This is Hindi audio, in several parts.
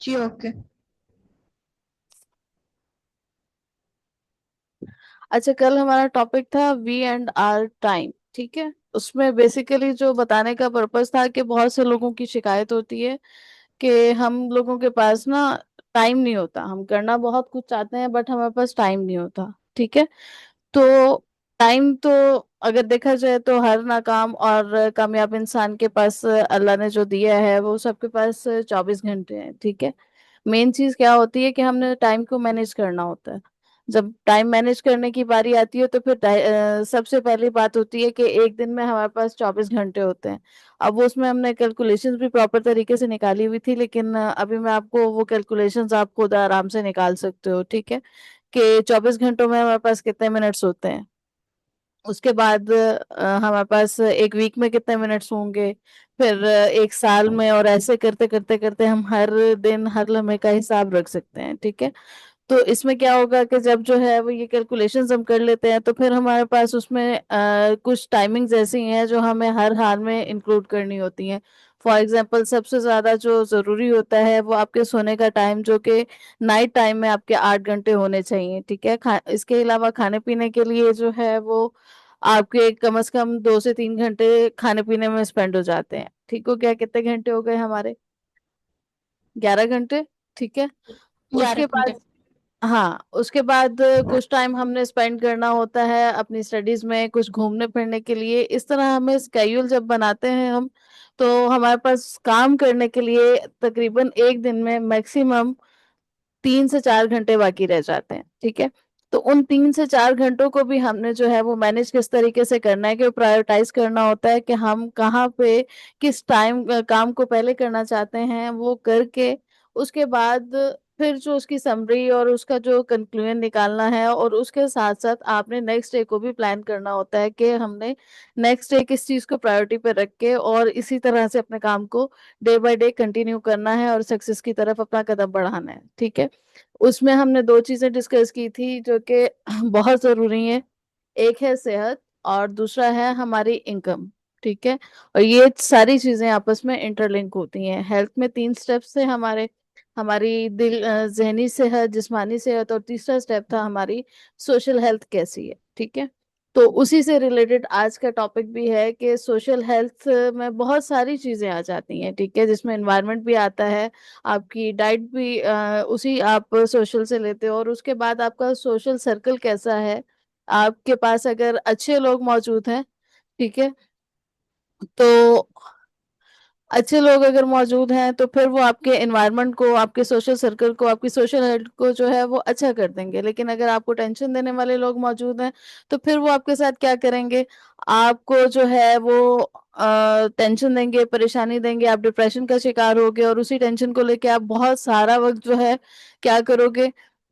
जी ओके। अच्छा, कल हमारा टॉपिक था वी एंड आर टाइम। ठीक है। उसमें बेसिकली जो बताने का पर्पस था कि बहुत से लोगों की शिकायत होती है कि हम लोगों के पास ना टाइम नहीं होता। हम करना बहुत कुछ चाहते हैं बट हमारे पास टाइम नहीं होता। ठीक है। तो टाइम तो अगर देखा जाए तो हर नाकाम और कामयाब इंसान के पास अल्लाह ने जो दिया है वो सबके पास 24 घंटे हैं। ठीक है। मेन चीज क्या होती है कि हमने टाइम को मैनेज करना होता है। जब टाइम मैनेज करने की बारी आती है तो फिर सबसे पहली बात होती है कि एक दिन में हमारे पास 24 घंटे होते हैं। अब वो उसमें हमने कैलकुलेशंस भी प्रॉपर तरीके से निकाली हुई थी, लेकिन अभी मैं आपको वो कैलकुलेशंस आप खुद आराम से निकाल सकते हो। ठीक है। कि 24 घंटों में हमारे पास कितने मिनट्स होते हैं। उसके बाद हमारे पास एक वीक में कितने मिनट्स होंगे। फिर एक साल में, और ऐसे करते करते करते हम हर दिन हर लम्हे का हिसाब रख सकते हैं। ठीक है। तो इसमें क्या होगा कि जब जो है वो ये कैलकुलेशंस हम कर लेते हैं तो फिर हमारे पास उसमें कुछ टाइमिंग्स ऐसी हैं जो हमें हर हाल में इंक्लूड करनी होती हैं। फॉर एग्जांपल, सबसे ज़्यादा जो ज़रूरी होता है वो आपके सोने का टाइम, जो कि नाइट टाइम में आपके 8 घंटे होने चाहिए। ठीक है। इसके अलावा खाने पीने के लिए जो है वो आपके कम से कम 2 से 3 घंटे खाने पीने में स्पेंड हो जाते हैं। ठीक हो गया? कितने घंटे हो गए हमारे? 11 घंटे। ठीक है। ग्यारह उसके घंटे बाद, हाँ, उसके बाद कुछ टाइम हमने स्पेंड करना होता है अपनी स्टडीज में, कुछ घूमने फिरने के लिए। इस तरह हमें स्केड्यूल जब बनाते हैं हम, तो हमारे पास काम करने के लिए तकरीबन एक दिन में मैक्सिमम 3 से 4 घंटे बाकी रह जाते हैं। ठीक है। तो उन 3 से 4 घंटों को भी हमने जो है वो मैनेज किस तरीके से करना है कि प्रायोरिटाइज करना होता है कि हम कहाँ पे किस टाइम काम को पहले करना चाहते हैं वो करके, उसके बाद फिर जो उसकी समरी और उसका जो कंक्लूजन निकालना है, और उसके साथ साथ आपने नेक्स्ट डे को भी प्लान करना होता है कि हमने नेक्स्ट डे किस चीज़ को प्रायोरिटी पे रख के और इसी तरह से अपने काम को डे बाय डे कंटिन्यू करना है और सक्सेस की तरफ अपना कदम बढ़ाना है। ठीक है। उसमें हमने दो चीजें डिस्कस की थी जो कि बहुत जरूरी है। एक है सेहत और दूसरा है हमारी इनकम। ठीक है। और ये सारी चीजें आपस में इंटरलिंक होती हैं। हेल्थ में 3 स्टेप्स थे हमारे। हमारी जहनी सेहत, जिस्मानी सेहत, और तीसरा स्टेप था हमारी सोशल हेल्थ कैसी है। ठीक है। तो उसी से रिलेटेड आज का टॉपिक भी है कि सोशल हेल्थ में बहुत सारी चीजें आ जाती हैं। ठीक है। जिसमें एनवायरनमेंट भी आता है, आपकी डाइट भी उसी आप सोशल से लेते हो, और उसके बाद आपका सोशल सर्कल कैसा है। आपके पास अगर अच्छे लोग मौजूद हैं, ठीक है, तो अच्छे लोग अगर मौजूद हैं तो फिर वो आपके एनवायरनमेंट को, आपके सोशल सर्कल को, आपकी सोशल हेल्थ को जो है वो अच्छा कर देंगे। लेकिन अगर आपको टेंशन देने वाले लोग मौजूद हैं तो फिर वो आपके साथ क्या करेंगे? आपको जो है वो टेंशन देंगे, परेशानी देंगे, आप डिप्रेशन का शिकार होगे, और उसी टेंशन को लेके आप बहुत सारा वक्त जो है क्या करोगे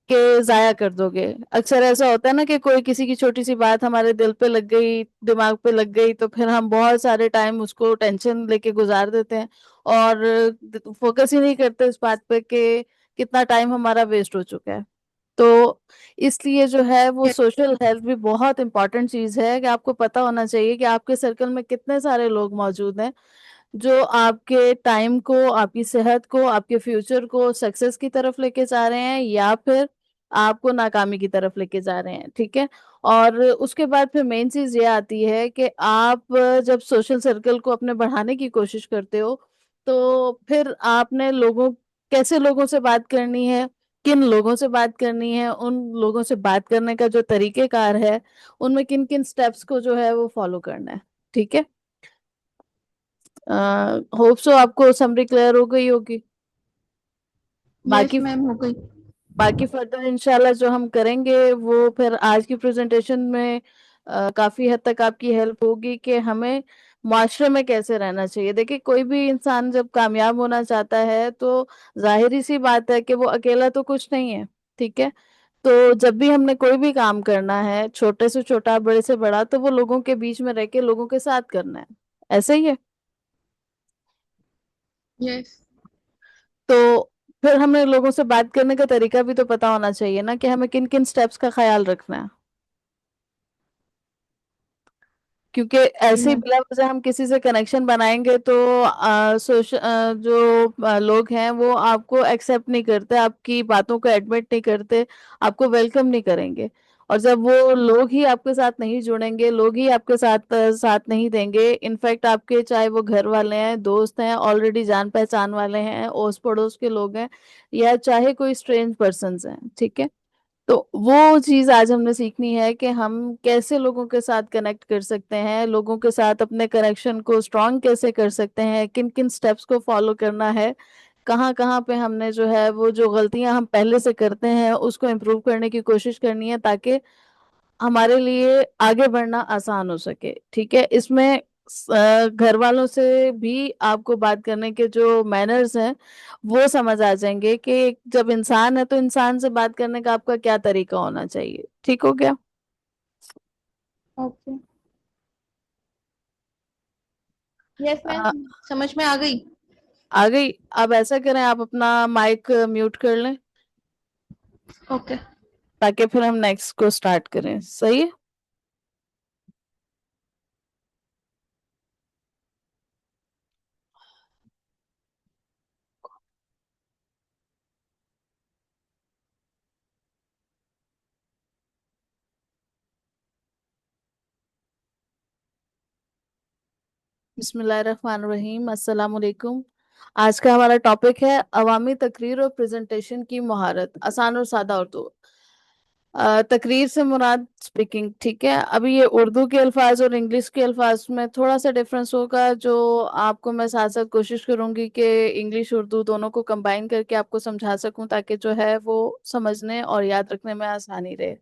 कि जाया कर दोगे। अक्सर ऐसा होता है ना कि कोई किसी की छोटी सी बात हमारे दिल पे लग गई, दिमाग पे लग गई, तो फिर हम बहुत सारे टाइम उसको टेंशन लेके गुजार देते हैं और फोकस ही नहीं करते इस बात पे कि कितना टाइम हमारा वेस्ट हो चुका है। तो इसलिए जो है वो सोशल हेल्थ भी बहुत इंपॉर्टेंट चीज है कि आपको पता होना चाहिए कि आपके सर्कल में कितने सारे लोग मौजूद हैं जो आपके टाइम को, आपकी सेहत को, आपके फ्यूचर को सक्सेस की तरफ लेके जा रहे हैं या फिर आपको नाकामी की तरफ लेके जा रहे हैं। ठीक है। और उसके बाद फिर मेन चीज ये आती है कि आप जब सोशल सर्कल को अपने बढ़ाने की कोशिश करते हो तो फिर आपने लोगों, कैसे लोगों से बात करनी है, किन लोगों से बात करनी है, उन लोगों से बात करने का जो तरीकेकार है, उनमें किन किन स्टेप्स को जो है वो फॉलो करना है। ठीक है। होप सो आपको समरी क्लियर हो गई होगी। यस बाकी मैम हो गई। बाकी फर्दर इंशाल्लाह जो हम करेंगे वो फिर आज की प्रेजेंटेशन में काफी हद तक आपकी हेल्प होगी कि हमें माशरे में कैसे रहना चाहिए। देखिए, कोई भी इंसान जब कामयाब होना चाहता है तो जाहिर सी बात है कि वो अकेला तो कुछ नहीं है। ठीक है। तो जब भी हमने कोई भी काम करना है, छोटे से छोटा, बड़े से बड़ा, तो वो लोगों के बीच में रह के लोगों के साथ करना है। ऐसे ही है। यस। तो फिर हमें लोगों से बात करने का तरीका भी तो पता होना चाहिए ना कि हमें किन किन स्टेप्स का ख्याल रखना है। क्योंकि ऐसे ही हम्म। बिला वजह हम किसी से कनेक्शन बनाएंगे तो जो लोग हैं वो आपको एक्सेप्ट नहीं करते, आपकी बातों को एडमिट नहीं करते, आपको वेलकम नहीं करेंगे। और जब वो लोग ही आपके साथ नहीं जुड़ेंगे, लोग ही आपके साथ साथ नहीं देंगे, इनफैक्ट आपके चाहे वो घर वाले हैं, दोस्त हैं, ऑलरेडी जान पहचान वाले हैं, ओस पड़ोस के लोग हैं, या चाहे कोई स्ट्रेंज पर्सन हैं, ठीक है। तो वो चीज आज हमने सीखनी है कि हम कैसे लोगों के साथ कनेक्ट कर सकते हैं, लोगों के साथ अपने कनेक्शन को स्ट्रांग कैसे कर सकते हैं, किन किन स्टेप्स को फॉलो करना है, कहाँ कहाँ पे हमने जो है वो जो गलतियां हम पहले से करते हैं उसको इम्प्रूव करने की कोशिश करनी है, ताकि हमारे लिए आगे बढ़ना आसान हो सके, ठीक है। इसमें घर वालों से भी आपको बात करने के जो मैनर्स हैं वो समझ आ जाएंगे कि जब इंसान है तो इंसान से बात करने का आपका क्या तरीका होना चाहिए, ठीक हो गया। ओके। यस मैम, आ, समझ में आ गई। आ गई। अब ऐसा करें, आप अपना माइक म्यूट कर लें ओके। ताकि फिर हम नेक्स्ट को स्टार्ट करें, सही है। बिस्मिल्लाहिर्रहमानिर्रहीम, अस्सलाम वालेकुम। आज का हमारा टॉपिक है अवामी तकरीर और प्रेजेंटेशन की महारत, आसान और सादा उर्दू। तकरीर से मुराद स्पीकिंग, ठीक है। अभी ये उर्दू के अल्फाज और इंग्लिश के अल्फाज में थोड़ा सा डिफरेंस होगा, जो आपको मैं साथ साथ कोशिश करूंगी कि इंग्लिश उर्दू दोनों को कंबाइन करके आपको समझा सकूं, ताकि जो है वो समझने और याद रखने में आसानी रहे।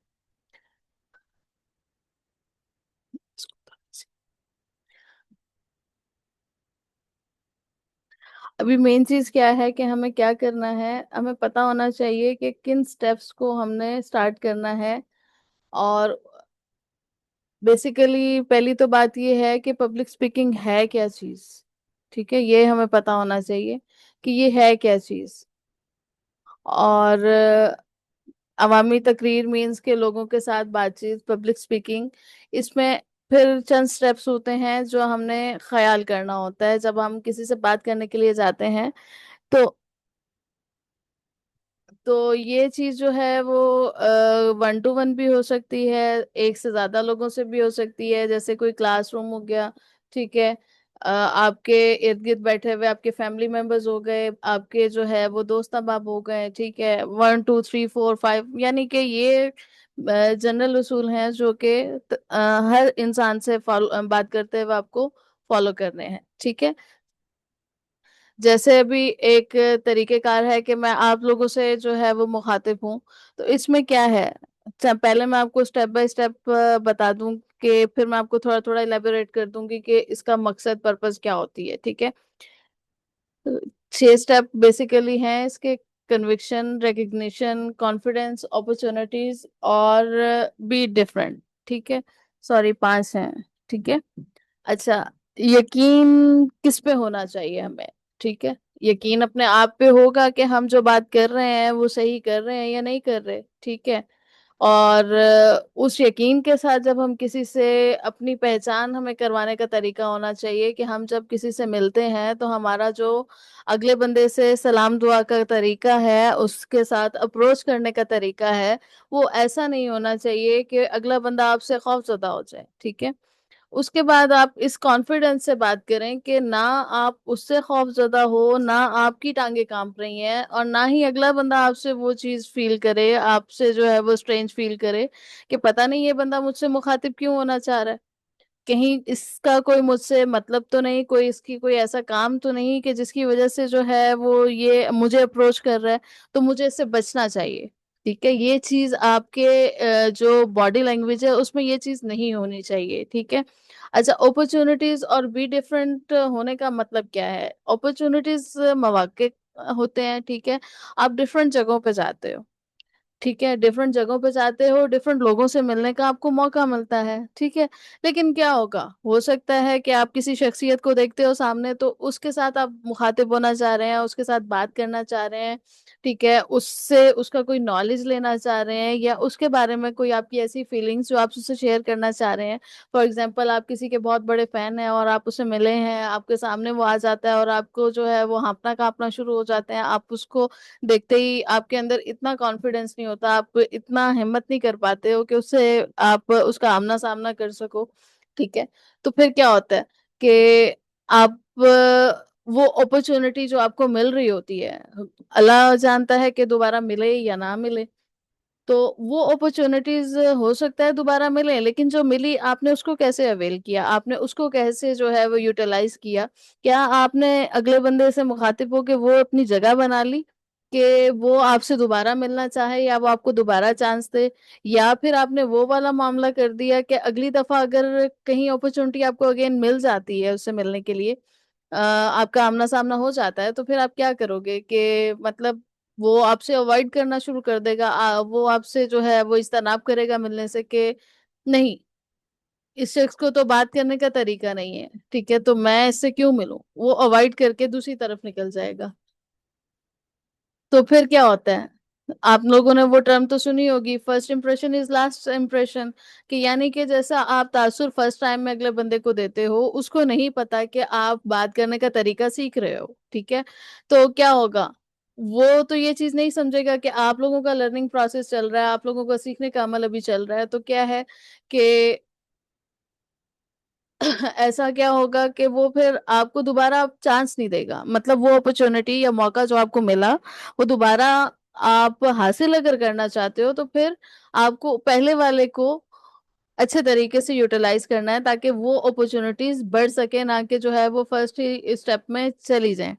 अभी मेन चीज क्या है कि हमें क्या करना है, हमें पता होना चाहिए कि किन स्टेप्स को हमने स्टार्ट करना है। और बेसिकली पहली तो बात ये है कि पब्लिक स्पीकिंग है क्या चीज, ठीक है, ये हमें पता होना चाहिए कि ये है क्या चीज। और अवामी तकरीर मीन्स के लोगों के साथ बातचीत, पब्लिक स्पीकिंग। इसमें फिर चंद स्टेप्स होते हैं जो हमने ख्याल करना होता है जब हम किसी से बात करने के लिए जाते हैं। तो ये चीज जो है वो 1 to 1 भी हो सकती है, एक से ज्यादा लोगों से भी हो सकती है, जैसे कोई क्लासरूम हो गया, ठीक है। आपके इर्द गिर्द बैठे हुए आपके फैमिली मेंबर्स हो गए, आपके जो है वो दोस्त अहबाब हो गए, ठीक है। 1 2 3 4 5, यानी कि ये जनरल उसूल हैं जो कि हर इंसान से फॉलो बात करते हुए आपको फॉलो करने हैं, ठीक है। जैसे अभी एक तरीकेकार है कि मैं आप लोगों से जो है वो मुखातिब हूँ, तो इसमें क्या है, अच्छा, पहले मैं आपको स्टेप बाय स्टेप बता दूं, कि फिर मैं आपको थोड़ा थोड़ा इलेबोरेट कर दूंगी कि इसका मकसद पर्पस क्या होती है, ठीक है। तो 6 स्टेप बेसिकली हैं इसके: कन्विक्शन, रिकग्निशन, कॉन्फिडेंस, अपॉर्चुनिटीज और बी डिफरेंट, ठीक है। सॉरी, 5 हैं, ठीक है। अच्छा, यकीन किस पे होना चाहिए हमें, ठीक है। यकीन अपने आप पे होगा कि हम जो बात कर रहे हैं वो सही कर रहे हैं या नहीं कर रहे, ठीक है। और उस यकीन के साथ जब हम किसी से अपनी पहचान हमें करवाने का तरीका होना चाहिए कि हम जब किसी से मिलते हैं तो हमारा जो अगले बंदे से सलाम दुआ का तरीका है, उसके साथ अप्रोच करने का तरीका है, वो ऐसा नहीं होना चाहिए कि अगला बंदा आपसे खौफजदा हो जाए, ठीक है। उसके बाद आप इस कॉन्फिडेंस से बात करें कि ना आप उससे खौफजदा हो, ना आपकी टांगे कांप रही हैं, और ना ही अगला बंदा आपसे वो चीज फील करे, आपसे जो है वो स्ट्रेंज फील करे कि पता नहीं ये बंदा मुझसे मुखातिब क्यों होना चाह रहा है, कहीं इसका कोई मुझसे मतलब तो नहीं, कोई इसकी कोई ऐसा काम तो नहीं कि जिसकी वजह से जो है वो ये मुझे अप्रोच कर रहा है, तो मुझे इससे बचना चाहिए, ठीक है। ये चीज आपके जो बॉडी लैंग्वेज है उसमें ये चीज नहीं होनी चाहिए, ठीक है। अच्छा, अपॉर्चुनिटीज और बी डिफरेंट होने का मतलब क्या है। अपॉर्चुनिटीज मौके होते हैं, ठीक है, आप डिफरेंट जगहों पे जाते हो, ठीक है, डिफरेंट जगहों पे जाते हो, डिफरेंट लोगों से मिलने का आपको मौका मिलता है, ठीक है। लेकिन क्या होगा, हो सकता है कि आप किसी शख्सियत को देखते हो सामने, तो उसके साथ आप मुखातिब होना चाह रहे हैं, उसके साथ बात करना चाह रहे हैं, ठीक है, उससे उसका कोई नॉलेज लेना चाह रहे हैं, या उसके बारे में कोई आपकी ऐसी फीलिंग्स जो आप उससे शेयर करना चाह रहे हैं। फॉर एग्जाम्पल, आप किसी के बहुत बड़े फैन हैं और आप उससे मिले हैं, आपके सामने वो आ जाता है और आपको जो है वो हाँफना कांपना शुरू हो जाते हैं, आप उसको देखते ही आपके अंदर इतना कॉन्फिडेंस नहीं होता, आप इतना हिम्मत नहीं कर पाते हो कि उससे आप उसका आमना सामना कर सको, ठीक है। तो फिर क्या होता है कि आप वो अपॉर्चुनिटी जो आपको मिल रही होती है, अल्लाह जानता है कि दोबारा मिले या ना मिले, तो वो अपॉर्चुनिटीज हो सकता है दोबारा मिले, लेकिन जो मिली आपने उसको कैसे अवेल किया, आपने उसको कैसे जो है वो यूटिलाइज किया। क्या आपने अगले बंदे से मुखातिब होके वो अपनी जगह बना ली कि वो आपसे दोबारा मिलना चाहे या वो आपको दोबारा चांस दे, या फिर आपने वो वाला मामला कर दिया कि अगली दफा अगर कहीं अपॉर्चुनिटी आपको अगेन मिल जाती है उससे मिलने के लिए, आपका आमना सामना हो जाता है, तो फिर आप क्या करोगे कि मतलब वो आपसे अवॉइड करना शुरू कर देगा, वो आपसे जो है वो इज्तनाब करेगा मिलने से कि नहीं, इस शख्स को तो बात करने का तरीका नहीं है, ठीक है, तो मैं इससे क्यों मिलूं, वो अवॉइड करके दूसरी तरफ निकल जाएगा। तो फिर क्या होता है, आप लोगों ने वो टर्म तो सुनी होगी, first impression is last impression, कि यानी कि जैसा आप तासुर फर्स्ट टाइम में अगले बंदे को देते हो, उसको नहीं पता कि आप बात करने का तरीका सीख रहे हो, ठीक है। तो क्या होगा, वो तो ये चीज नहीं समझेगा कि आप लोगों का लर्निंग प्रोसेस चल रहा है, आप लोगों का सीखने का अमल अभी चल रहा है, तो क्या है कि ऐसा क्या होगा कि वो फिर आपको दोबारा चांस नहीं देगा, मतलब वो अपॉर्चुनिटी या मौका जो आपको मिला, वो दोबारा आप हासिल अगर करना चाहते हो, तो फिर आपको पहले वाले को अच्छे तरीके से यूटिलाइज करना है, ताकि वो अपॉर्चुनिटीज बढ़ सके, ना कि जो है वो फर्स्ट ही स्टेप में चली जाए।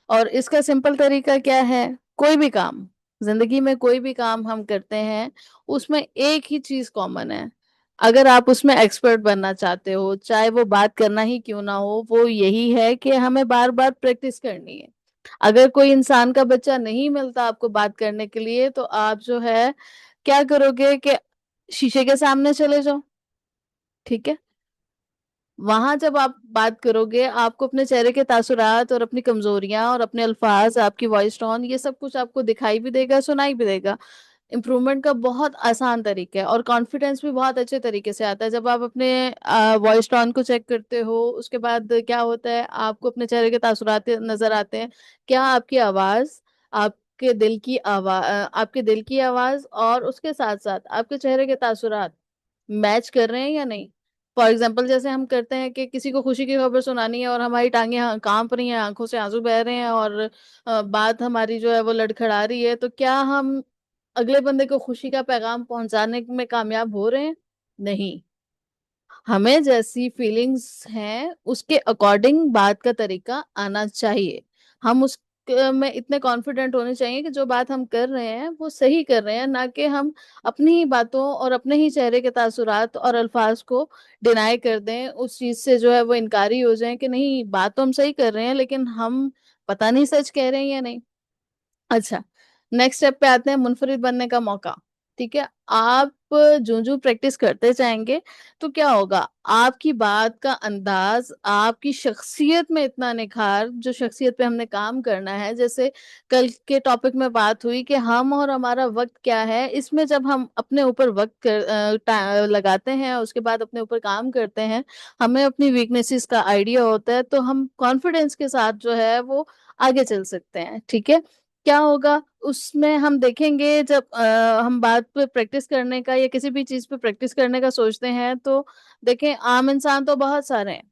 और इसका सिंपल तरीका क्या है, कोई भी काम, जिंदगी में कोई भी काम हम करते हैं, उसमें एक ही चीज कॉमन है, अगर आप उसमें एक्सपर्ट बनना चाहते हो, चाहे वो बात करना ही क्यों ना हो, वो यही है कि हमें बार बार प्रैक्टिस करनी है। अगर कोई इंसान का बच्चा नहीं मिलता आपको बात करने के लिए, तो आप जो है क्या करोगे कि शीशे के सामने चले जाओ, ठीक है। वहां जब आप बात करोगे, आपको अपने चेहरे के तासुरात और अपनी कमजोरियां और अपने अल्फाज, आपकी वॉइस टोन, ये सब कुछ आपको दिखाई भी देगा, सुनाई भी देगा। इम्प्रूवमेंट का बहुत आसान तरीका है, और कॉन्फिडेंस भी बहुत अच्छे तरीके से आता है जब आप अपने वॉइस टोन को चेक करते हो। उसके बाद क्या होता है, आपको अपने चेहरे के तासुरात नजर आते हैं, क्या आपकी आवाज, आपके दिल की आवाज और उसके साथ साथ आपके चेहरे के तासुरात मैच कर रहे हैं या नहीं। फॉर एग्जाम्पल, जैसे हम करते हैं कि किसी को खुशी की खबर सुनानी है और हमारी टांगे कांप रही हैं, आंखों से आंसू बह रहे हैं, और बात हमारी जो है वो लड़खड़ा रही है, तो क्या हम अगले बंदे को खुशी का पैगाम पहुंचाने में कामयाब हो रहे हैं? नहीं। हमें जैसी फीलिंग्स हैं उसके अकॉर्डिंग बात का तरीका आना चाहिए, हम उस में इतने कॉन्फिडेंट होने चाहिए कि जो बात हम कर रहे हैं वो सही कर रहे हैं, ना कि हम अपनी ही बातों और अपने ही चेहरे के तासुरात और अल्फाज को डिनाई कर दें, उस चीज से जो है वो इनकारी हो जाए कि नहीं, बात तो हम सही कर रहे हैं लेकिन हम पता नहीं सच कह रहे हैं या नहीं। अच्छा, नेक्स्ट स्टेप पे आते हैं, मुनफरिद बनने का मौका, ठीक है। आप जो जो प्रैक्टिस करते जाएंगे, तो क्या होगा, आपकी बात का अंदाज, आपकी शख्सियत में इतना निखार, जो शख्सियत पे हमने काम करना है, जैसे कल के टॉपिक में बात हुई कि हम और हमारा वक्त क्या है, इसमें जब हम अपने ऊपर लगाते हैं, उसके बाद अपने ऊपर काम करते हैं, हमें अपनी वीकनेसेस का आइडिया होता है, तो हम कॉन्फिडेंस के साथ जो है वो आगे चल सकते हैं, ठीक है। क्या होगा, उसमें हम देखेंगे जब हम बात पे प्रैक्टिस करने का या किसी भी चीज पे प्रैक्टिस करने का सोचते हैं, तो देखें आम इंसान तो बहुत सारे हैं।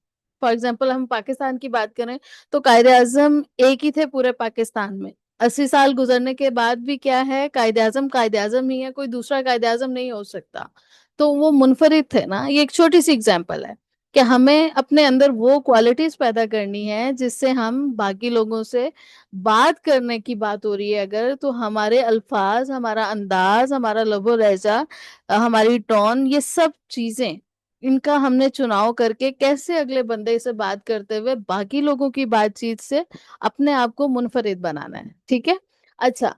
फॉर एग्जाम्पल, हम पाकिस्तान की बात करें, तो कायदे आजम एक ही थे पूरे पाकिस्तान में, 80 साल गुजरने के बाद भी क्या है, कायदे आजम ही है, कोई दूसरा कायदे आजम नहीं हो सकता। तो वो मुनफरिद थे ना, ये एक छोटी सी एग्जाम्पल है कि हमें अपने अंदर वो क्वालिटीज पैदा करनी है जिससे हम बाकी लोगों से बात करने की बात हो रही है अगर, तो हमारे अल्फाज, हमारा अंदाज, हमारा लहज़ो लहजा, हमारी टोन, ये सब चीजें, इनका हमने चुनाव करके कैसे अगले बंदे से बात करते हुए बाकी लोगों की बातचीत से अपने आप को मुनफरिद बनाना है, ठीक है। अच्छा,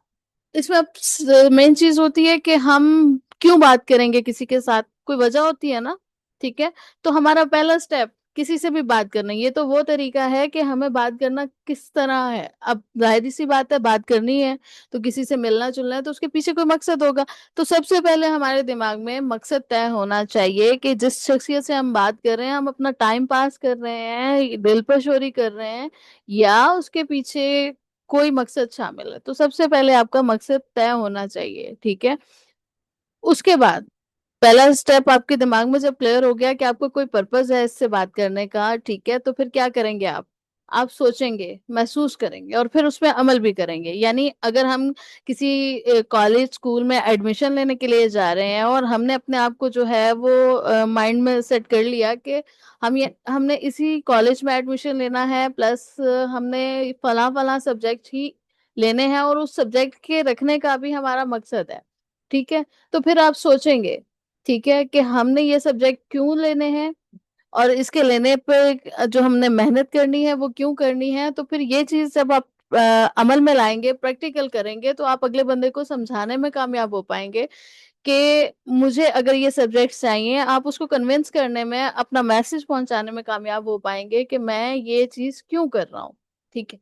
इसमें अब मेन चीज होती है कि हम क्यों बात करेंगे किसी के साथ, कोई वजह होती है ना। ठीक है। तो हमारा पहला स्टेप किसी से भी बात करना, ये तो वो तरीका है कि हमें बात करना किस तरह है। अब जाहिर सी बात है, बात करनी है तो किसी से मिलना जुलना है तो उसके पीछे कोई मकसद होगा। तो सबसे पहले हमारे दिमाग में मकसद तय होना चाहिए कि जिस शख्सियत से हम बात कर रहे हैं, हम अपना टाइम पास कर रहे हैं, दिल पर शोरी कर रहे हैं, या उसके पीछे कोई मकसद शामिल है। तो सबसे पहले आपका मकसद तय होना चाहिए। ठीक है। उसके बाद पहला स्टेप आपके दिमाग में जब क्लियर हो गया कि आपको कोई पर्पस है इससे बात करने का, ठीक है, तो फिर क्या करेंगे आप सोचेंगे, महसूस करेंगे और फिर उसमें अमल भी करेंगे। यानी अगर हम किसी कॉलेज स्कूल में एडमिशन लेने के लिए जा रहे हैं और हमने अपने आप को जो है वो माइंड में सेट कर लिया कि हमने इसी कॉलेज में एडमिशन लेना है, प्लस हमने फला फला सब्जेक्ट ही लेने हैं और उस सब्जेक्ट के रखने का भी हमारा मकसद है। ठीक है। तो फिर आप सोचेंगे, ठीक है, कि हमने ये सब्जेक्ट क्यों लेने हैं और इसके लेने पे जो हमने मेहनत करनी है वो क्यों करनी है। तो फिर ये चीज जब आप अमल में लाएंगे, प्रैक्टिकल करेंगे, तो आप अगले बंदे को समझाने में कामयाब हो पाएंगे कि मुझे अगर ये सब्जेक्ट्स चाहिए। आप उसको कन्विंस करने में, अपना मैसेज पहुंचाने में कामयाब हो पाएंगे कि मैं ये चीज क्यों कर रहा हूँ। ठीक है।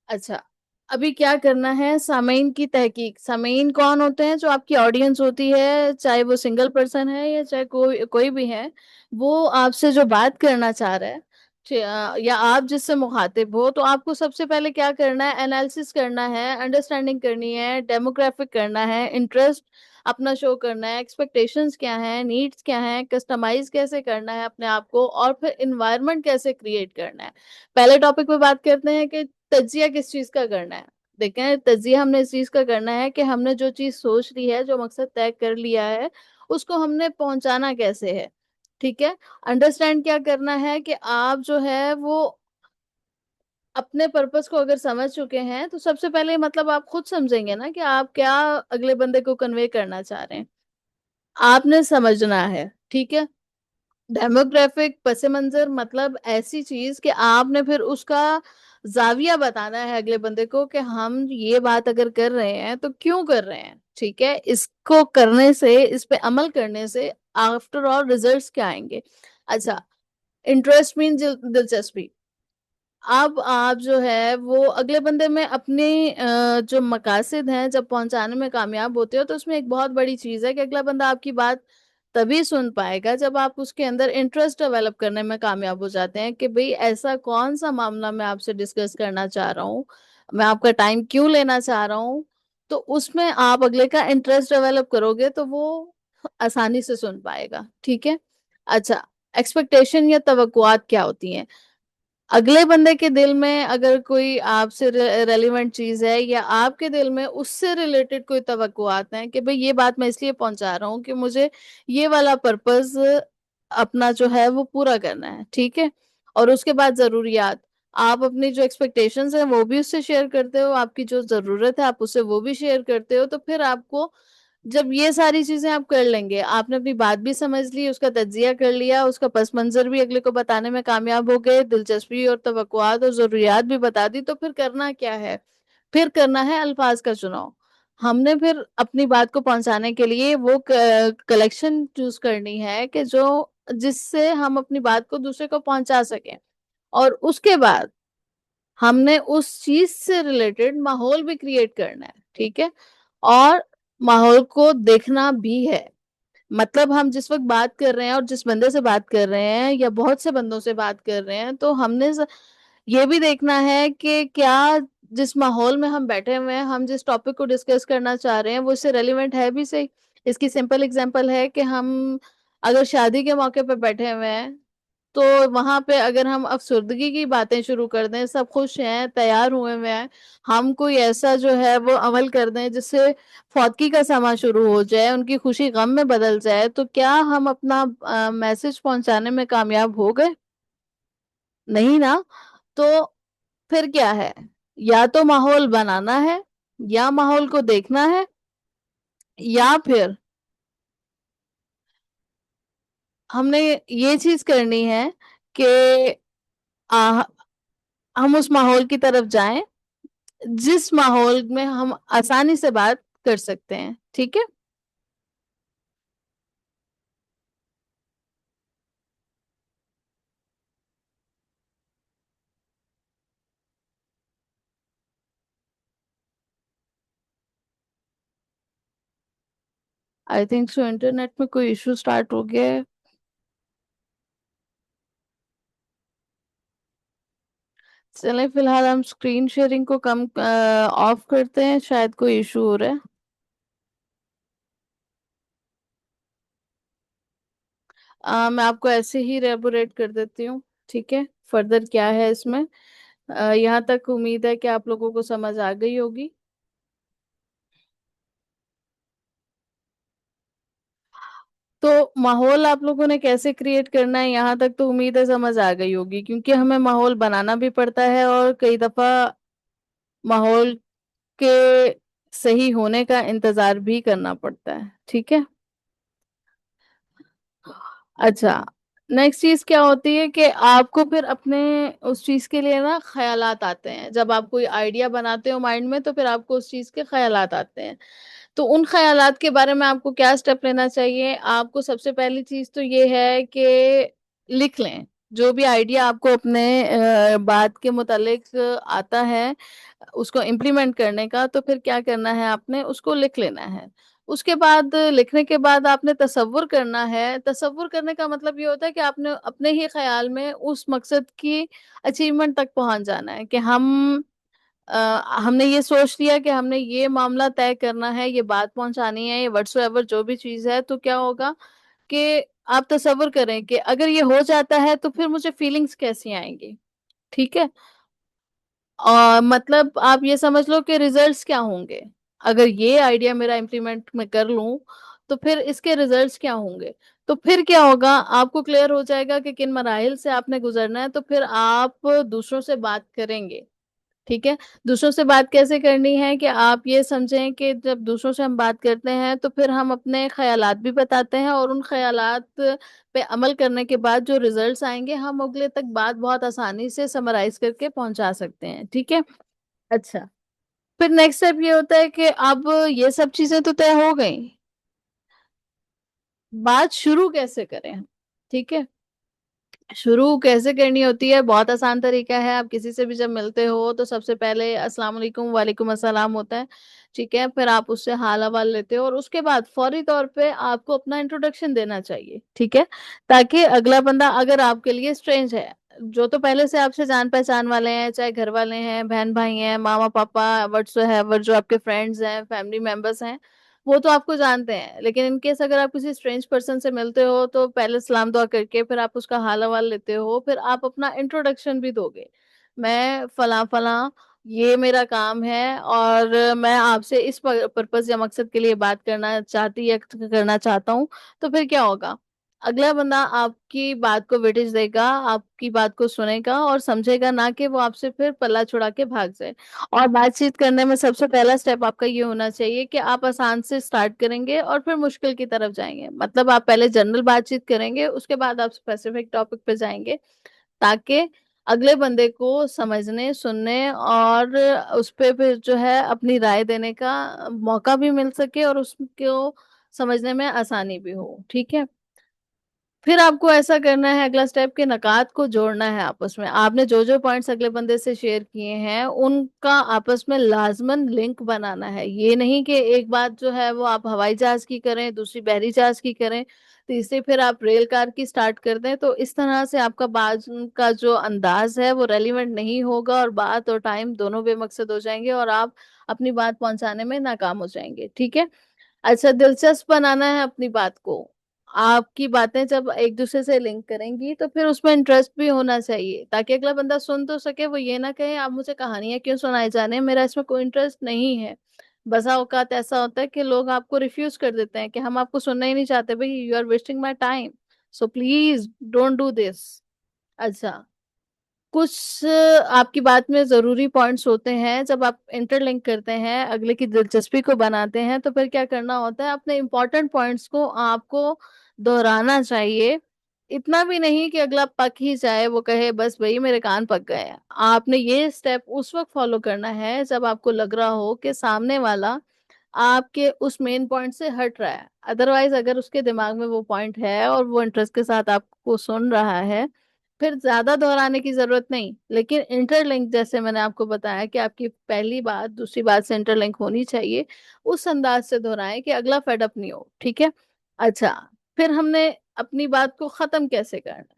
अच्छा, अभी क्या करना है, सामयीन की तहकीक। सामयीन कौन होते हैं? जो आपकी ऑडियंस होती है, चाहे वो सिंगल पर्सन है या चाहे कोई कोई भी है, वो आपसे जो बात करना चाह रहा है, या आप जिससे मुखातिब हो, तो आपको सबसे पहले क्या करना है, एनालिसिस करना है, अंडरस्टैंडिंग करनी है, डेमोग्राफिक करना है, इंटरेस्ट अपना शो करना है, एक्सपेक्टेशंस क्या है, नीड्स क्या है, कस्टमाइज कैसे करना है अपने आप को, और फिर इन्वायरमेंट कैसे क्रिएट करना है। पहले टॉपिक पे बात करते हैं कि तज्जिया किस चीज का करना है। देखें, तज्जिया हमने इस चीज का करना है कि हमने जो चीज सोच ली है, जो मकसद तय कर लिया है, उसको हमने पहुंचाना कैसे है। ठीक है। अंडरस्टैंड क्या करना है कि आप जो है वो अपने पर्पस को अगर समझ चुके हैं, तो सबसे पहले मतलब आप खुद समझेंगे ना कि आप क्या अगले बंदे को कन्वे करना चाह रहे हैं, आपने समझना है। ठीक है। डेमोग्राफिक पस मंजर मतलब ऐसी चीज कि आपने फिर उसका जाविया बताना है अगले बंदे को कि हम ये बात अगर कर रहे हैं तो क्यों कर रहे हैं। ठीक है। इसको करने से, इस पे अमल करने से आफ्टर ऑल रिजल्ट्स क्या आएंगे। अच्छा, इंटरेस्ट मीन दिलचस्पी। अब आप जो है वो अगले बंदे में अपने जो मकासद हैं जब पहुंचाने में कामयाब होते हो, तो उसमें एक बहुत बड़ी चीज है कि अगला बंदा आपकी बात तभी सुन पाएगा जब आप उसके अंदर इंटरेस्ट डेवलप करने में कामयाब हो जाते हैं कि भाई ऐसा कौन सा मामला मैं आपसे डिस्कस करना चाह रहा हूँ, मैं आपका टाइम क्यों लेना चाह रहा हूँ। तो उसमें आप अगले का इंटरेस्ट डेवलप करोगे तो वो आसानी से सुन पाएगा। ठीक है। अच्छा, एक्सपेक्टेशन या तवक्कुआत क्या होती हैं? अगले बंदे के दिल में अगर कोई आपसे रेलिवेंट चीज है, या आपके दिल में उससे रिलेटेड कोई तवक्कुआत हैं कि भाई ये बात मैं इसलिए पहुंचा रहा हूँ कि मुझे ये वाला पर्पस अपना जो है वो पूरा करना है। ठीक है। और उसके बाद जरूरियात, आप अपनी जो एक्सपेक्टेशंस हैं वो भी उससे शेयर करते हो, आपकी जो जरूरत है आप उससे वो भी शेयर करते हो। तो फिर आपको, जब ये सारी चीजें आप कर लेंगे, आपने अपनी बात भी समझ ली, उसका तज्जिया कर लिया, उसका पस मंजर भी अगले को बताने में कामयाब हो गए, दिलचस्पी और तवक्कुआत और जरूरियात भी बता दी, तो फिर करना क्या है? फिर करना है अल्फाज का चुनाव। हमने फिर अपनी बात को पहुंचाने के लिए वो कलेक्शन चूज करनी है कि जो जिससे हम अपनी बात को दूसरे को पहुंचा सकें। और उसके बाद हमने उस चीज से रिलेटेड माहौल भी क्रिएट करना है। ठीक है। और माहौल को देखना भी है। मतलब हम जिस वक्त बात कर रहे हैं और जिस बंदे से बात कर रहे हैं या बहुत से बंदों से बात कर रहे हैं, तो हमने ये भी देखना है कि क्या जिस माहौल में हम बैठे हुए हैं, हम जिस टॉपिक को डिस्कस करना चाह रहे हैं वो इससे रेलिवेंट है भी सही। इसकी सिंपल एग्जांपल है कि हम अगर शादी के मौके पर बैठे हुए हैं, तो वहां पे अगर हम अफसर्दगी की बातें शुरू कर दें, सब खुश हैं, तैयार हुए हुए हैं, हम कोई ऐसा जो है वो अमल कर दें जिससे फौतगी का समा शुरू हो जाए, उनकी खुशी गम में बदल जाए, तो क्या हम अपना मैसेज पहुंचाने में कामयाब हो गए? नहीं ना। तो फिर क्या है, या तो माहौल बनाना है, या माहौल को देखना है, या फिर हमने ये चीज करनी है कि आ, हम उस माहौल की तरफ जाएं जिस माहौल में हम आसानी से बात कर सकते हैं, ठीक है। आई थिंक सो इंटरनेट में कोई इशू स्टार्ट हो गया है। चलें, फिलहाल हम स्क्रीन शेयरिंग को कम ऑफ करते हैं, शायद कोई इशू हो रहा है। मैं आपको ऐसे ही रेबोरेट कर देती हूँ, ठीक है। फर्दर क्या है इसमें, यहाँ तक उम्मीद है कि आप लोगों को समझ आ गई होगी। तो माहौल आप लोगों ने कैसे क्रिएट करना है, यहाँ तक तो उम्मीद है समझ आ गई होगी, क्योंकि हमें माहौल बनाना भी पड़ता है और कई दफा माहौल के सही होने का इंतजार भी करना पड़ता है, ठीक है। अच्छा, नेक्स्ट चीज क्या होती है कि आपको फिर अपने उस चीज के लिए ना ख्यालात आते हैं। जब आप कोई आइडिया बनाते हो माइंड में, तो फिर आपको उस चीज के ख्यालात आते हैं। तो उन ख्यालात के बारे में आपको क्या स्टेप लेना चाहिए, आपको सबसे पहली चीज तो ये है कि लिख लें। जो भी आइडिया आपको अपने बात के मुतालिक आता है उसको इम्प्लीमेंट करने का, तो फिर क्या करना है, आपने उसको लिख लेना है। उसके बाद लिखने के बाद आपने तसव्वुर करना है। तसव्वुर करने का मतलब ये होता है कि आपने अपने ही ख्याल में उस मकसद की अचीवमेंट तक पहुंच जाना है कि हमने ये सोच लिया कि हमने ये मामला तय करना है, ये बात पहुंचानी है, ये व्हाट्सएवर जो भी चीज है। तो क्या होगा कि आप तसव्वुर करें कि अगर ये हो जाता है तो फिर मुझे फीलिंग्स कैसी आएंगी, ठीक है। और मतलब आप ये समझ लो कि रिजल्ट्स क्या होंगे। अगर ये आइडिया मेरा इम्प्लीमेंट मैं कर लूं तो फिर इसके रिजल्ट्स क्या होंगे। तो फिर क्या होगा, आपको क्लियर हो जाएगा कि किन मराहिल से आपने गुजरना है। तो फिर आप दूसरों से बात करेंगे, ठीक है। दूसरों से बात कैसे करनी है कि आप ये समझें कि जब दूसरों से हम बात करते हैं तो फिर हम अपने ख्यालात भी बताते हैं, और उन ख्यालात पे अमल करने के बाद जो रिजल्ट्स आएंगे हम अगले तक बात बहुत आसानी से समराइज करके पहुंचा सकते हैं, ठीक है। अच्छा, फिर नेक्स्ट स्टेप ये होता है कि अब ये सब चीजें तो तय हो गई, बात शुरू कैसे करें हम, ठीक है। शुरू कैसे करनी होती है, बहुत आसान तरीका है। आप किसी से भी जब मिलते हो तो सबसे पहले अस्सलाम वालेकुम, वालेकुम अस्सलाम होता है, ठीक है। फिर आप उससे हाल अहवाल लेते हो और उसके बाद फौरी तौर पे आपको अपना इंट्रोडक्शन देना चाहिए, ठीक है। ताकि अगला बंदा अगर आपके लिए स्ट्रेंज है, जो तो पहले से आपसे जान पहचान वाले हैं, चाहे घर वाले हैं, बहन भाई हैं, मामा पापा, व्हाट्सएवर जो आपके फ्रेंड्स हैं, फैमिली मेंबर्स हैं, वो तो आपको जानते हैं। लेकिन इन केस अगर आप किसी स्ट्रेंज पर्सन से मिलते हो तो पहले सलाम दुआ करके फिर आप उसका हाल अहवाल लेते हो, फिर आप अपना इंट्रोडक्शन भी दोगे। मैं फला फला, ये मेरा काम है और मैं आपसे इस पर्पस या मकसद के लिए बात करना चाहती या करना चाहता हूँ। तो फिर क्या होगा, अगला बंदा आपकी बात को वेटेज देगा, आपकी बात को सुनेगा और समझेगा, ना कि वो आपसे फिर पल्ला छुड़ा के भाग जाए। और बातचीत करने में सबसे पहला स्टेप आपका ये होना चाहिए कि आप आसान से स्टार्ट करेंगे और फिर मुश्किल की तरफ जाएंगे। मतलब आप पहले जनरल बातचीत करेंगे, उसके बाद आप स्पेसिफिक टॉपिक पे जाएंगे, ताकि अगले बंदे को समझने, सुनने और उस पे फिर जो है अपनी राय देने का मौका भी मिल सके और उसको समझने में आसानी भी हो, ठीक है। फिर आपको ऐसा करना है, अगला स्टेप के नकात को जोड़ना है आपस में। आपने जो जो पॉइंट्स अगले बंदे से शेयर किए हैं उनका आपस में लाजमन लिंक बनाना है। ये नहीं कि एक बात जो है वो आप हवाई जहाज की करें, दूसरी बहरी जहाज की करें, तीसरी फिर आप रेल कार की स्टार्ट कर दें। तो इस तरह से आपका बात का जो अंदाज है वो रेलिवेंट नहीं होगा और बात और टाइम दोनों बेमकसद हो जाएंगे और आप अपनी बात पहुंचाने में नाकाम हो जाएंगे, ठीक है। अच्छा, दिलचस्प बनाना है अपनी बात को। आपकी बातें जब एक दूसरे से लिंक करेंगी तो फिर उसमें इंटरेस्ट भी होना चाहिए, ताकि अगला बंदा सुन तो सके, वो ये ना कहे आप मुझे कहानियां क्यों सुनाई जा रहे हैं, मेरा इसमें कोई इंटरेस्ट नहीं है। बसा औकात ऐसा होता है कि लोग आपको रिफ्यूज कर देते हैं कि हम आपको सुनना ही नहीं चाहते, भाई you are wasting my time, so please don't do this. अच्छा, कुछ आपकी बात में जरूरी पॉइंट्स होते हैं, जब आप इंटरलिंक करते हैं, अगले की दिलचस्पी को बनाते हैं, तो फिर क्या करना होता है, अपने इंपॉर्टेंट पॉइंट्स को आपको दोहराना चाहिए इतना भी नहीं कि अगला पक ही जाए, वो कहे बस भाई मेरे कान पक गए हैं। आपने ये स्टेप उस वक्त फॉलो करना है जब आपको लग रहा हो कि सामने वाला आपके उस मेन पॉइंट से हट रहा है। अदरवाइज अगर उसके दिमाग में वो पॉइंट है और वो इंटरेस्ट के साथ आपको सुन रहा है, फिर ज्यादा दोहराने की जरूरत नहीं, लेकिन इंटरलिंक जैसे मैंने आपको बताया कि आपकी पहली बात दूसरी बात से इंटरलिंक होनी चाहिए, उस अंदाज से दोहराएं कि अगला फेडअप नहीं हो। ठीक है। अच्छा, फिर हमने अपनी बात को खत्म कैसे करना,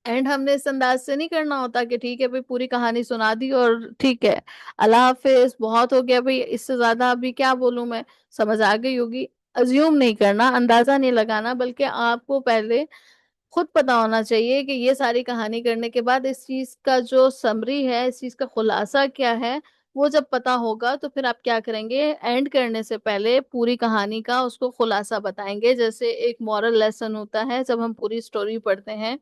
एंड हमने इस अंदाज से नहीं करना होता कि ठीक है भाई पूरी कहानी सुना दी और ठीक है, अल्लाह हाफिज, बहुत हो गया भाई, इससे ज्यादा अभी क्या बोलूं मैं, समझ आ गई होगी। अज्यूम नहीं करना, अंदाजा नहीं लगाना, बल्कि आपको पहले खुद पता होना चाहिए कि ये सारी कहानी करने के बाद इस चीज का जो समरी है, इस चीज का खुलासा क्या है। वो जब पता होगा तो फिर आप क्या करेंगे, एंड करने से पहले पूरी कहानी का उसको खुलासा बताएंगे। जैसे एक मॉरल लेसन होता है जब हम पूरी स्टोरी पढ़ते हैं,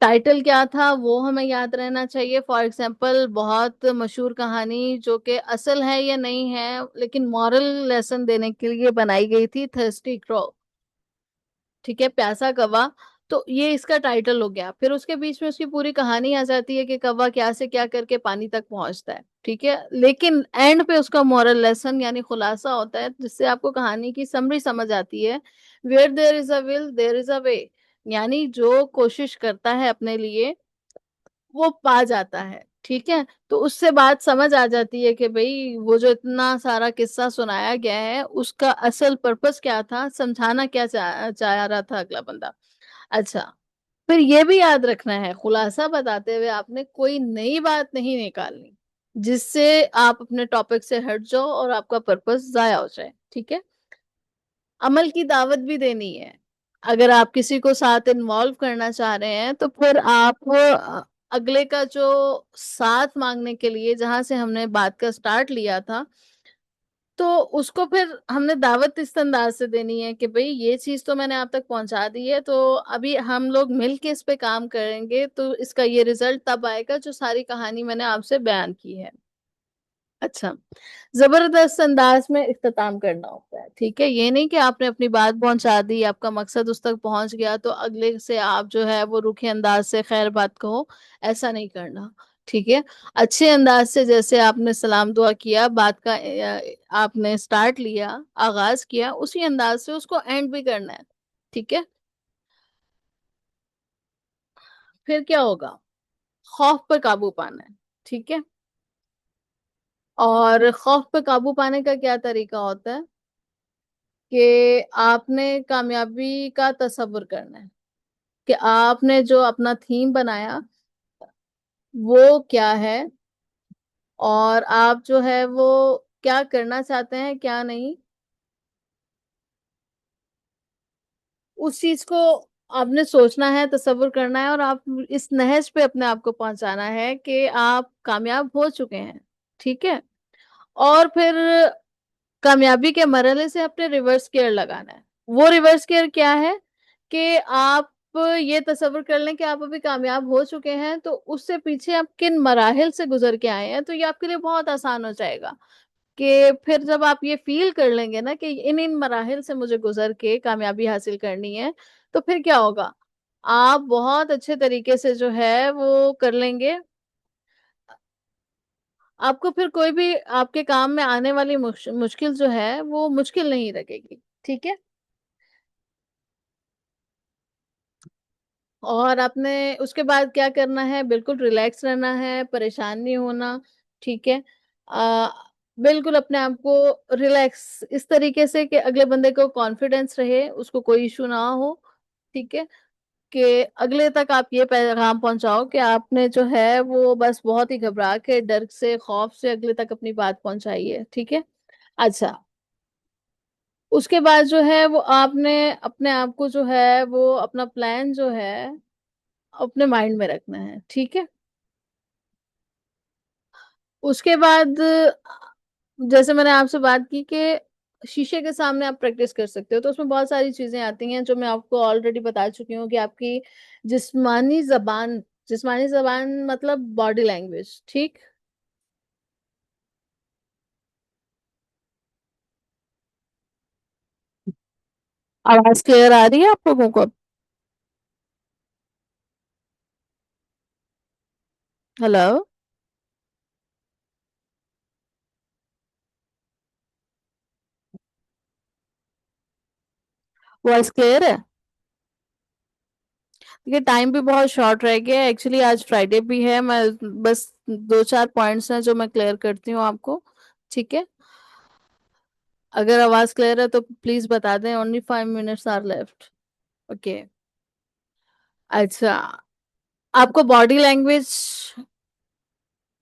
टाइटल क्या था वो हमें याद रहना चाहिए। फॉर एग्जाम्पल, बहुत मशहूर कहानी जो कि असल है या नहीं है लेकिन मॉरल लेसन देने के लिए बनाई गई थी, थर्स्टी क्रॉ। ठीक है, प्यासा कौवा। तो ये इसका टाइटल हो गया, फिर उसके बीच में उसकी पूरी कहानी आ जाती है कि कौवा क्या से क्या करके पानी तक पहुंचता है। ठीक है, लेकिन एंड पे उसका मॉरल लेसन यानी खुलासा होता है, जिससे आपको कहानी की समरी समझ आती है। Where there is a will there is a way, यानी जो कोशिश करता है अपने लिए वो पा जाता है। ठीक है, तो उससे बात समझ आ जाती है कि भाई वो जो इतना सारा किस्सा सुनाया गया है उसका असल पर्पस क्या था, समझाना क्या चाह रहा था अगला बंदा। अच्छा, फिर ये भी याद रखना है, खुलासा बताते हुए आपने कोई नई बात नहीं निकालनी जिससे आप अपने टॉपिक से हट जाओ और आपका पर्पस जाया हो जाए। ठीक है, अमल की दावत भी देनी है। अगर आप किसी को साथ इन्वॉल्व करना चाह रहे हैं तो फिर आप अगले का जो साथ मांगने के लिए जहां से हमने बात का स्टार्ट लिया था, तो उसको फिर हमने दावत इस अंदाज से देनी है कि भाई ये चीज तो मैंने आप तक पहुंचा दी है, तो अभी हम लोग मिल के इस पे काम करेंगे तो इसका ये रिजल्ट तब आएगा जो सारी कहानी मैंने आपसे बयान की है। अच्छा, जबरदस्त अंदाज में इख्तिताम करना होता है। ठीक है, ये नहीं कि आपने अपनी बात पहुंचा दी, आपका मकसद उस तक पहुंच गया तो अगले से आप जो है वो रूखे अंदाज से खैर बात कहो, ऐसा नहीं करना। ठीक है, अच्छे अंदाज से जैसे आपने सलाम दुआ किया, बात का आपने स्टार्ट लिया, आगाज किया, उसी अंदाज से उसको एंड भी करना है। ठीक है, फिर क्या होगा, खौफ पर काबू पाना है। ठीक है, और खौफ पर काबू पाने का क्या तरीका होता है कि आपने कामयाबी का तसव्वुर करना है कि आपने जो अपना थीम बनाया वो क्या है, और आप जो है वो क्या करना चाहते हैं क्या नहीं, उस चीज को आपने सोचना है, तसव्वुर करना है, और आप इस नहज पे अपने आप को पहुंचाना है कि आप कामयाब हो चुके हैं। ठीक है, और फिर कामयाबी के मरहले से अपने रिवर्स गियर लगाना है। वो रिवर्स गियर क्या है कि आप ये तसव्वुर कर लें कि आप अभी कामयाब हो चुके हैं, तो उससे पीछे आप किन मराहिल से गुजर के आए हैं, तो ये आपके लिए बहुत आसान हो जाएगा कि फिर जब आप ये फील कर लेंगे ना कि इन इन मराहिल से मुझे गुजर के कामयाबी हासिल करनी है, तो फिर क्या होगा, आप बहुत अच्छे तरीके से जो है वो कर लेंगे। आपको फिर कोई भी आपके काम में आने वाली मुश्किल जो है वो मुश्किल नहीं लगेगी। ठीक है, और आपने उसके बाद क्या करना है, बिल्कुल रिलैक्स रहना है, परेशान नहीं होना। ठीक है, आ, बिल्कुल अपने आप को रिलैक्स इस तरीके से कि अगले बंदे को कॉन्फिडेंस रहे, उसको कोई इशू ना हो। ठीक है, कि अगले तक आप ये पैगाम पहुंचाओ कि आपने जो है वो बस बहुत ही घबरा के डर से खौफ से अगले तक अपनी बात पहुंचाई है। ठीक है। अच्छा, उसके बाद जो है वो आपने अपने आप को जो है वो अपना प्लान जो है अपने माइंड में रखना है। ठीक है, उसके बाद जैसे मैंने आपसे बात की कि शीशे के सामने आप प्रैक्टिस कर सकते हो, तो उसमें बहुत सारी चीजें आती हैं जो मैं आपको ऑलरेडी बता चुकी हूँ कि आपकी जिस्मानी जबान, जिस्मानी जबान मतलब बॉडी लैंग्वेज। ठीक, आवाज क्लियर आ रही है आप लोगों को? हेलो। वॉइस क्लियर है? ये टाइम भी बहुत शॉर्ट रह गया है एक्चुअली, आज फ्राइडे भी है। मैं बस दो चार पॉइंट्स हैं जो मैं क्लियर करती हूँ आपको। ठीक है? अगर आवाज क्लियर है तो प्लीज बता दें। Only 5 minutes are left. Okay. अच्छा, आपको बॉडी लैंग्वेज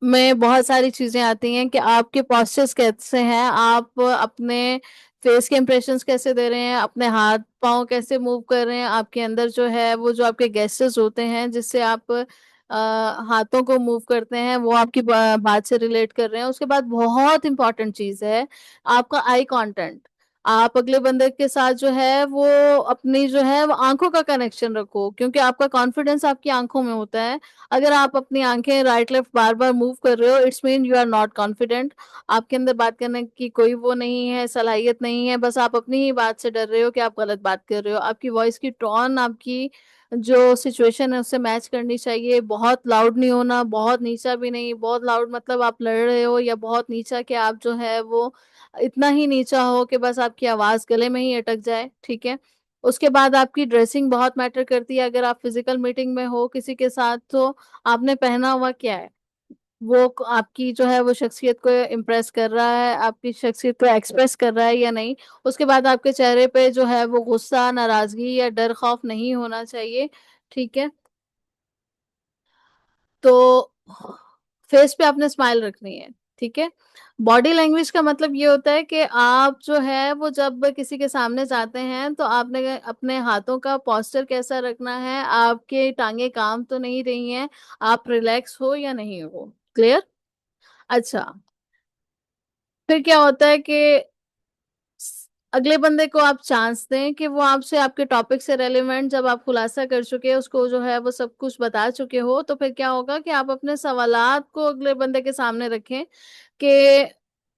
में बहुत सारी चीजें आती हैं कि आपके पोस्चर्स कैसे हैं, आप अपने फेस के इंप्रेशंस कैसे दे रहे हैं, अपने हाथ पांव कैसे मूव कर रहे हैं, आपके अंदर जो है वो जो आपके गेस्टर्स होते हैं जिससे आप हाथों को मूव करते हैं, वो आपकी बात से रिलेट कर रहे हैं। उसके बाद बहुत इंपॉर्टेंट चीज है आपका आई कांटेक्ट। आप अगले बंदे के साथ जो है वो अपनी जो है वो आंखों का कनेक्शन रखो, क्योंकि आपका कॉन्फिडेंस आपकी आंखों में होता है। अगर आप अपनी आंखें राइट लेफ्ट बार बार मूव कर रहे हो, it's mean you are not confident. आपके अंदर बात करने की कोई वो नहीं है, सलाहियत नहीं है, बस आप अपनी ही बात से डर रहे हो कि आप गलत बात कर रहे हो। आपकी वॉइस की टोन आपकी जो सिचुएशन है उससे मैच करनी चाहिए। बहुत लाउड नहीं होना, बहुत नीचा भी नहीं। बहुत लाउड मतलब आप लड़ रहे हो, या बहुत नीचा कि आप जो है वो इतना ही नीचा हो कि बस आपकी आवाज गले में ही अटक जाए। ठीक है? उसके बाद आपकी ड्रेसिंग बहुत मैटर करती है। अगर आप फिजिकल मीटिंग में हो किसी के साथ, तो आपने पहना हुआ क्या है वो आपकी जो है वो शख्सियत को इम्प्रेस कर रहा है, आपकी शख्सियत को एक्सप्रेस कर रहा है या नहीं। उसके बाद आपके चेहरे पे जो है वो गुस्सा, नाराजगी या डर खौफ नहीं होना चाहिए। ठीक है? तो फेस पे आपने स्माइल रखनी है। ठीक है? बॉडी लैंग्वेज का मतलब ये होता है कि आप जो है वो जब किसी के सामने जाते हैं तो आपने अपने हाथों का पोस्चर कैसा रखना है, आपके टांगे काम तो नहीं रही हैं, आप रिलैक्स हो या नहीं हो। क्लियर? अच्छा, फिर क्या होता है कि अगले बंदे को आप चांस दें कि वो आपसे आपके टॉपिक से रेलेवेंट, जब आप खुलासा कर चुके उसको जो है वो सब कुछ बता चुके हो, तो फिर क्या होगा कि आप अपने सवालात को अगले बंदे के सामने रखें कि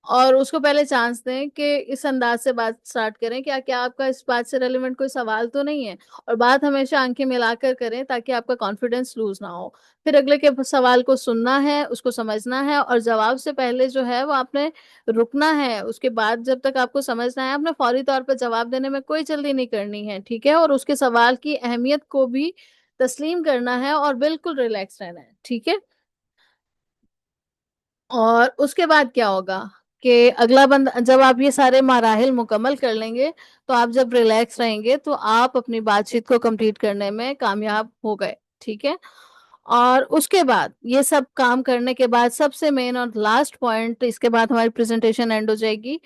और उसको पहले चांस दें कि इस अंदाज से बात स्टार्ट करें, क्या क्या आपका इस बात से रेलेवेंट कोई सवाल तो नहीं है। और बात हमेशा आंखें मिलाकर करें ताकि आपका कॉन्फिडेंस लूज ना हो। फिर अगले के सवाल को सुनना है, उसको समझना है, और जवाब से पहले जो है वो आपने रुकना है। उसके बाद जब तक आपको समझना है, आपने फौरी तौर पर जवाब देने में कोई जल्दी नहीं करनी है। ठीक है? और उसके सवाल की अहमियत को भी तस्लीम करना है और बिल्कुल रिलैक्स रहना है। ठीक है? और उसके बाद क्या होगा कि अगला बंदा, जब आप ये सारे मराहिल मुकम्मल कर लेंगे, तो आप जब रिलैक्स रहेंगे तो आप अपनी बातचीत को कंप्लीट करने में कामयाब हो गए। ठीक है? और उसके बाद ये सब काम करने के बाद सबसे मेन और लास्ट पॉइंट, इसके बाद हमारी प्रेजेंटेशन एंड हो जाएगी,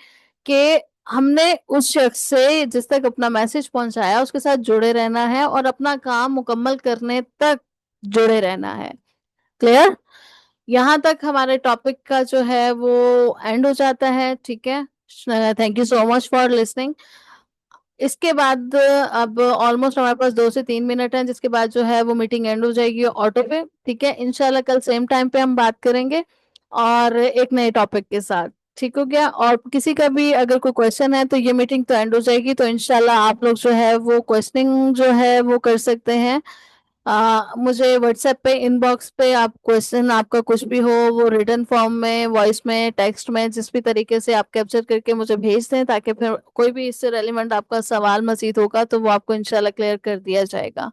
कि हमने उस शख्स से जिस तक अपना मैसेज पहुंचाया उसके साथ जुड़े रहना है और अपना काम मुकम्मल करने तक जुड़े रहना है। क्लियर? यहाँ तक हमारे टॉपिक का जो है वो एंड हो जाता है। ठीक है? Thank you so much for listening. इसके बाद अब ऑलमोस्ट हमारे पास 2 से 3 मिनट हैं, जिसके बाद जो है वो मीटिंग एंड हो जाएगी ऑटो पे। ठीक है? इंशाल्लाह कल सेम टाइम पे हम बात करेंगे और एक नए टॉपिक के साथ। ठीक हो गया? और किसी का भी अगर कोई क्वेश्चन है तो ये मीटिंग तो एंड हो जाएगी, तो इंशाल्लाह आप लोग जो है वो क्वेश्चनिंग जो है वो कर सकते हैं। मुझे व्हाट्सएप पे इनबॉक्स पे आप क्वेश्चन आपका कुछ भी हो वो रिटर्न फॉर्म में, वॉइस में, टेक्स्ट में, जिस भी तरीके से आप कैप्चर करके मुझे भेज दें, ताकि फिर कोई भी इससे रेलिवेंट आपका सवाल मजीद होगा तो वो आपको इंशाल्लाह क्लियर कर दिया जाएगा।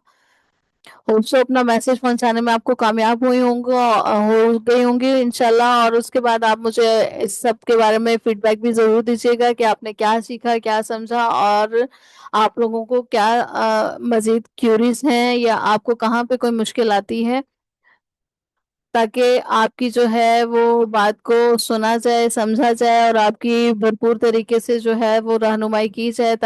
होप सो अपना मैसेज पहुंचाने में आपको कामयाब हुई होंगे, हो गई होंगी इंशाल्लाह। और उसके बाद आप मुझे इस सब के बारे में फीडबैक भी जरूर दीजिएगा कि आपने क्या सीखा, क्या समझा, और आप लोगों को क्या मजीद क्यूरीज हैं या आपको कहाँ पे कोई मुश्किल आती है, ताकि आपकी जो है वो बात को सुना जाए, समझा जाए और आपकी भरपूर तरीके से जो है वो रहनुमाई की जाए।